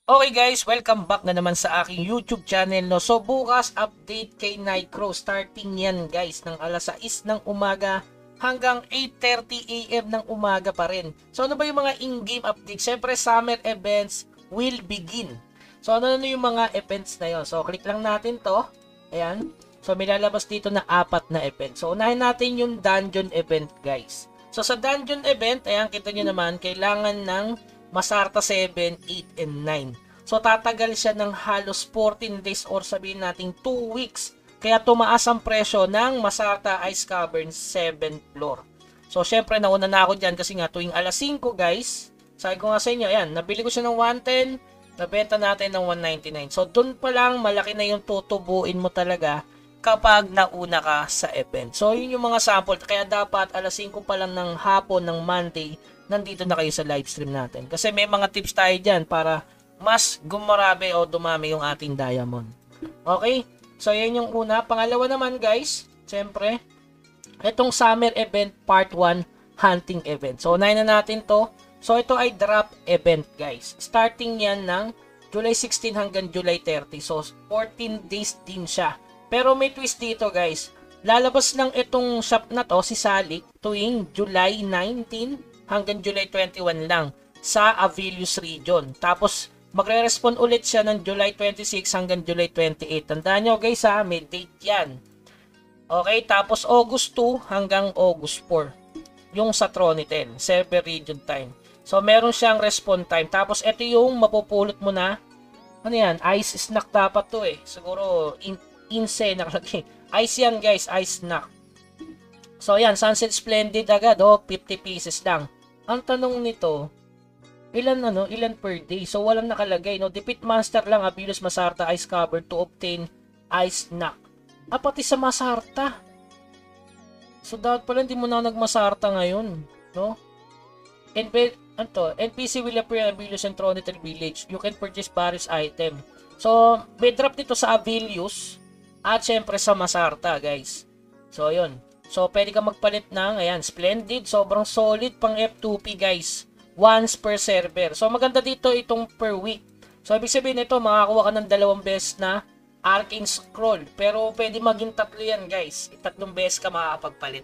Okay guys, welcome back na naman sa aking YouTube channel, no. So bukas update kay Nightcrow, starting yan guys ng alas 6 ng umaga hanggang 8:30 AM ng umaga pa rin. So ano ba yung mga in-game update? Syempre summer events will begin. So ano yung mga events na yon? So click lang natin to. Ayan. So may lalabas dito na 4 na event. So unahin natin yung dungeon event guys. So sa dungeon event, ayan kita nyo naman, kailangan ng Masarta 7, 8, and 9. So tatagal siya ng halos 14 days or sabihin natin 2 weeks. Kaya tumaas ang presyo ng Masarta Ice Cavern 7th floor. So syempre nauna na ako dyan kasi nga tuwing alas 5 guys, sabi ko nga sa inyo, ayan, nabili ko siya ng 110, nabenta natin ng 199. So dun pa lang malaki na yung tutubuin mo talaga kapag nauna ka sa event. So yun yung mga sample, kaya dapat alas 5 pa lang ng hapon ng Monday nandito na kayo sa live stream natin. Kasi may mga tips tayo dyan para mas gumarabe o dumami yung ating diamond. Okay? So, yan yung una. Pangalawa naman guys, syempre, itong summer event part 1 hunting event. So, unahin na natin to. So, ito ay drop event guys. Starting yan ng July 16 hanggang July 30. So, 14 days din siya. Pero may twist dito guys. Lalabas lang itong shop na to, si Salik, tuwing July 19 hanggang July 21 lang sa Avilius region. Tapos magre-respond ulit siya ng July 26 hanggang July 28. Tandaan nyo guys ha, may date yan. Okay, tapos August 2 hanggang August 4. Yung sa Tronitel, server region time. So meron siyang respond time. Tapos ito yung mapupulot mo na, ano yan, ice snack dapat to eh. Siguro insane nakalagay. Ice yan guys, ice snack. So yan, Sunset Splendid agad, 50 pieces lang. Ang tanong nito, ilan per day? So walang nakalagay, no? Defeat monster lang, Avilius Masarta Ice Cavern to obtain ice snack. Pati sa Masarta. So dapat pala hindi mo na nagmasarta ngayon, no? NPC will appear in Avilius and Tronitel Village. You can purchase various item. So may drop dito sa Avilius at syempre sa Masarta, guys. So yun. So, pwede ka magpalit ng, ayan, Splendid. Sobrang solid pang F2P, guys. Once per server. So, maganda dito itong per week. So, ibig sabihin nito, makakuha ka ng 2 beses na Arcane Scroll. Pero, pwede maging 3 yan, guys. 3 beses ka makakapagpalit.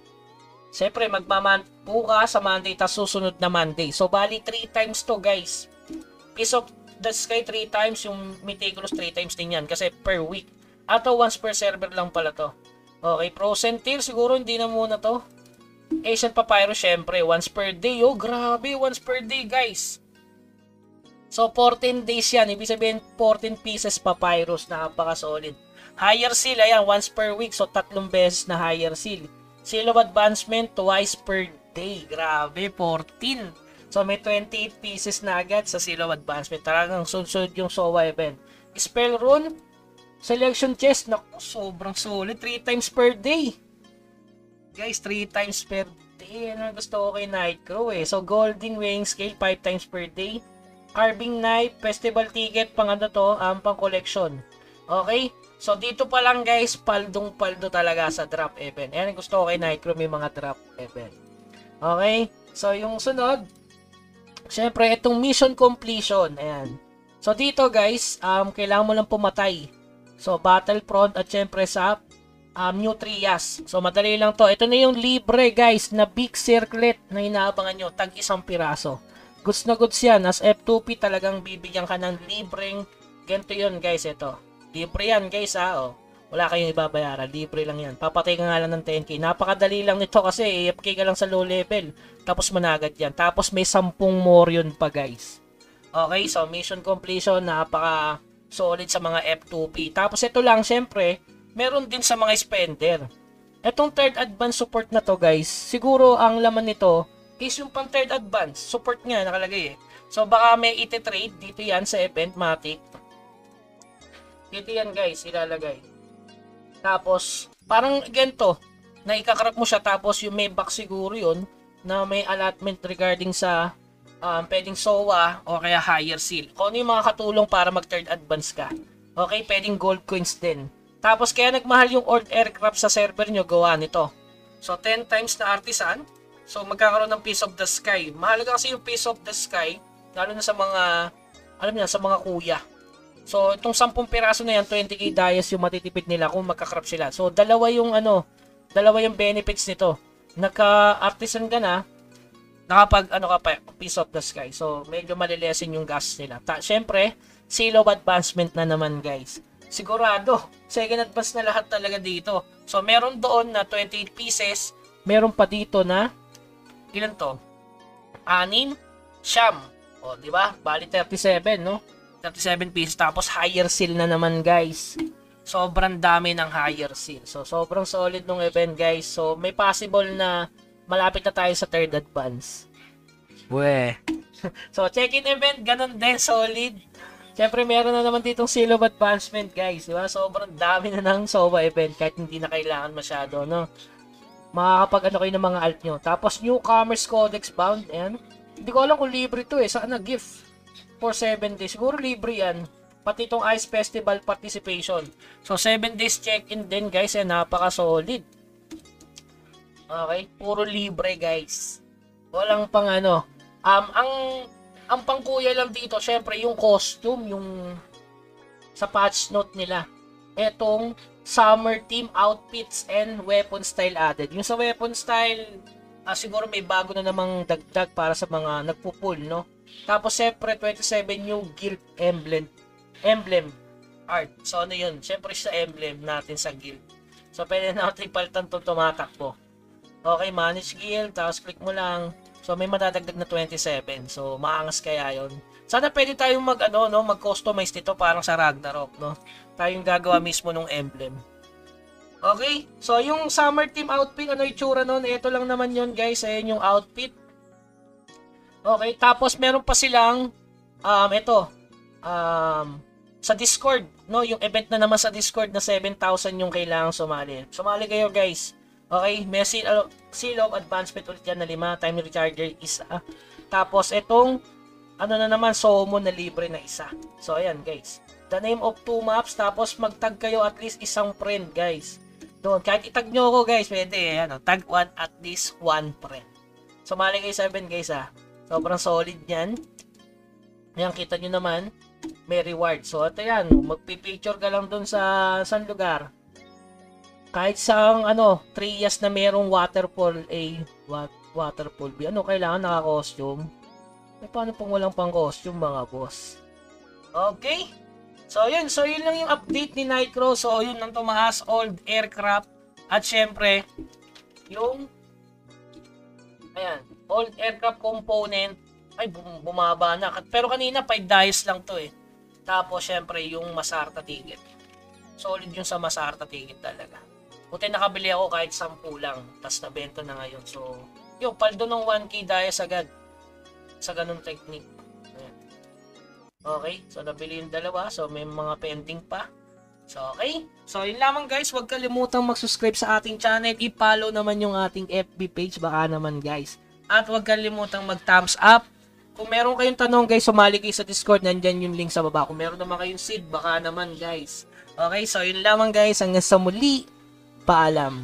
Siyempre, magmamanpo ka sa Monday, tapos susunod na Monday. So, bali 3 times to, guys. Piece of the Sky 3 times, yung Meticulous 3 times din yan. Kasi per week. Ato, once per server lang pala to. Okay, Frozen Tear, siguro hindi na muna to. Ancient Papyrus, syempre, once per day. Oh, grabe, once per day, guys. So, 14 days yan. Ibig sabihin, 14 pieces Papyrus, napaka-solid. Higher Seal, ayan, once per week. So, 3 beses na Higher Seal. Seal of Advancement, twice per day. Grabe, 14. So, may 28 pieces na agad sa Seal of Advancement. Talagang sunod yung SOA event. Spell Rune, Selection chest, naku, sobrang solid. 3 times per day. Guys, 3 times per day. Ano gusto ko kay Nightcrow eh. So, Golden Weighing Scale, 5 times per day. Carving Knife, Festival Ticket, pang ano to, pang collection. Okay? So, dito pa lang guys, paldong-paldo talaga sa drop event. Ayan, gusto ko kay Nightcrow may mga drop event. Okay? So, yung sunod, syempre, itong mission completion. Ayan. So, dito guys, kailangan mo lang pumatay. So, Battlefront at syempre sa New Trias. So, madali lang to. Ito na yung libre, guys, na big circlet na inaabangan nyo. Tag 1 piraso. Goods na goods yan. As F2P talagang bibigyan ka ng libreng ganito yun, guys. Ito. Libre yan, guys, ha. Oh. Wala kayong ibabayaran. Libre lang yan. Papatay ka nga lang ng 10k. Napakadali lang nito kasi AFK ka lang sa low level. Tapos managad yan. Tapos may 10 more yun pa, guys. Okay, so mission completion. Napaka solid sa mga F2P. Tapos ito lang, syempre, meron din sa mga spender. Etong third advance support na to, guys, siguro ang laman nito is yung pang third advance. Support nga, nakalagay eh. So, baka may iti-trade dito yan sa event Matic. Dito yan, guys, ilalagay. Tapos, parang ganito, na ikakrap mo siya, tapos yung may box siguro yun, na may allotment regarding sa pwedeng SOA o kaya higher seal. Kung ano yung mga katulong para mag third advance ka. Okay, pwedeng gold coins din. Tapos kaya nagmahal yung old aircraft sa server nyo, gawa nito. So 10 times na artisan. So magkakaroon ng Piece of the Sky. Mahalaga kasi yung Piece of the Sky, lalo na sa mga alam niyo, sa mga kuya. So, itong 10 piraso na yan, 20k dias yung matitipid nila kung magka-crop sila. So, dalawa yung benefits nito. Naka-artisan ka na, nakapag ka pa, piece of the sky. So, medyo malilesen yung gas nila. Syempre, seal of advancement na naman, guys. Sigurado, second advance na lahat talaga dito. So, meron doon na 28 pieces. Meron pa dito na, ilan to? 6, siyam. O, di ba? Bali 37, no? 37 pieces. Tapos, higher seal na naman, guys. Sobrang dami ng higher seal. So, sobrang solid nung event, guys. So, may possible na malapit na tayo sa third advance. Weh. So, check-in event, ganun din, solid. Siyempre, meron na naman ditong seal of advancement, guys. Di ba? Sobrang dami na ng SOVA event kahit hindi na kailangan masyado, no? Makakapag kayo ng mga alt nyo. Tapos, Newcomers Codex bound. Ayan. Hindi ko alam kung libre to eh. Saan na gift? For 7 days. Siguro libre yan. Pati itong Ice Festival participation. So, 7 days check-in din, guys. Eh, napaka-solid. Okay? Puro libre, guys. Walang pang ano. Ang pangkuya lang dito, syempre, yung costume, yung sa patch note nila. Etong summer team outfits and weapon style added. Yung sa weapon style, siguro may bago na namang dagdag para sa mga nagpupul, no? Tapos, syempre, 27 new guild emblem art. So, ano yun? Syempre, sa emblem natin sa guild. So, pwede natin palitan itong tumatakbo. Okay, manage guild. Tapos, click mo lang. So, may matadagdag na 27. So, maangas kaya yun. Sana pwede tayong mag-customize nito parang sa Ragnarok, no? Tayong gagawa mismo ng emblem. Okay? So, yung summer team outfit, ano yung tsura nun? Ito lang naman yun, guys. Ayan yung outfit. Okay, tapos meron pa silang sa Discord, no? Yung event na naman sa Discord na 7,000 yung kailangang sumali. Sumali kayo, guys. Okay, may seal of advancement ulit yan na 5, time recharger isa. Tapos itong na naman, Somo na libre na isa. So ayan, guys. The name of 2 maps, tapos magtag kayo at least isang friend, guys. Doon, kahit itag nyo ako, guys, pwede tag 1 at least 1 friend. Sumali kayo 7, guys, Sobrang solid yan. Ayan, kita nyo naman. May reward. So, ito yan. Magpipicture ka lang dun sa lugar. Kahit sa 3 years na merong waterfall A, waterfall B. Kailangan naka-costume? Paano pang walang pang-costume, mga boss? Okay. So, yun. So, yun lang yung update ni Nightcrow. So, yun ang tumaas. Old aircraft. At syempre, yung old aircraft component ay bumaba na. Pero kanina 5 dice lang to eh. Tapos syempre yung Masarta ticket. Solid yung sa Masarta ticket talaga. Buti nakabili ako kahit 10 lang. Tapos nabenta na ngayon. So, yung paldo ng 1k dice agad. Sa ganung technique. Ayan. Okay. So, nabili yung dalawa. So, may mga pending pa. So, okay. So, yun lamang, guys. Huwag kalimutang mag-subscribe sa ating channel. I-follow naman yung ating FB page. Baka naman, guys. At huwag kalimutang mag-thumbs up. Kung meron kayong tanong, guys, sumali kayo sa Discord. Nandyan yung link sa baba. Kung meron naman kayong seed, baka naman, guys. Okay, so yun lamang, guys. Hanggang sa muli. Paalam.